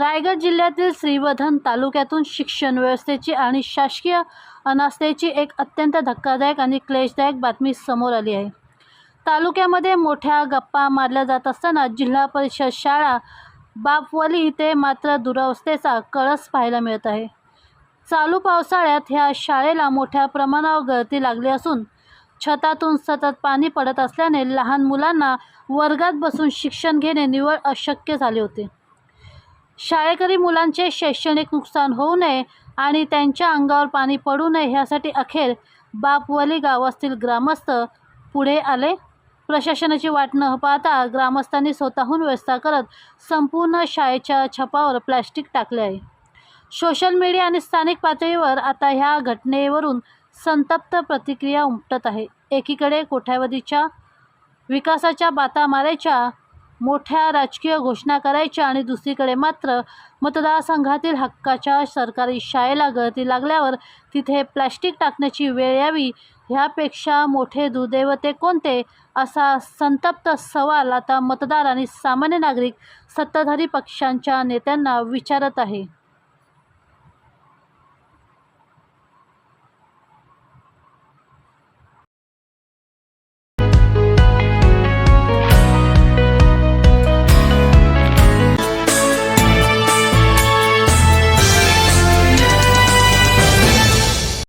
रायगड जिल्ह्यातील श्रीवर्धन तालुक्यातून शिक्षण व्यवस्थेची आणि शासकीय अनास्थेची एक अत्यंत धक्कादायक आणि क्लेशदायक बातमी समोर आली आहे। तालुक्यामध्ये मोठ्या गप्पा मारल्या जात असताना जिल्हा परिषद शाळा बापवली इथे मात्र दुरावस्थेचा कळस पाहायला मिळत आहे। चालू पावसाळ्यात ह्या शाळेला मोठ्या प्रमाणावर गळती लागली असून छतातून सतत पाणी पडत असल्याने लहान मुलांना वर्गात बसून शिक्षण घेणे निव्वळ अशक्य झाले होते। शाळेकरी मुलांचे शैक्षणिक नुकसान होऊ नये आणि त्यांच्या अंगावर पाणी पडू नये यासाठी अखेर बापवली गावातील ग्रामस्थ पुढे आले। प्रशासनाची वाट न पाहता ग्रामस्थांनी स्वतःहून व्यवस्था करत संपूर्ण शाळेच्या छपावर प्लास्टिक टाकले आहे। सोशल मीडिया आणि स्थानिक पातळीवर आता ह्या घटनेवरून संतप्त प्रतिक्रिया उमटत आहे। एकीकडे कोट्यावधीच्या विकासाच्या बाता मारायच्या, मोठ्या राजकीय घोषणा करायच्या आणि दुसरीकडे मात्र मतदारसंघातील हक्काच्या सरकारी शाळेला गळती लागल्यावर तिथे प्लास्टिक टाकण्याची वेळ यावी ह्यापेक्षा मोठे दुर्दैव ते कोणते, असा संतप्त सवाल आता मतदार आणि सामान्य नागरिक सत्ताधारी पक्षांच्या नेत्यांना विचारत आहे।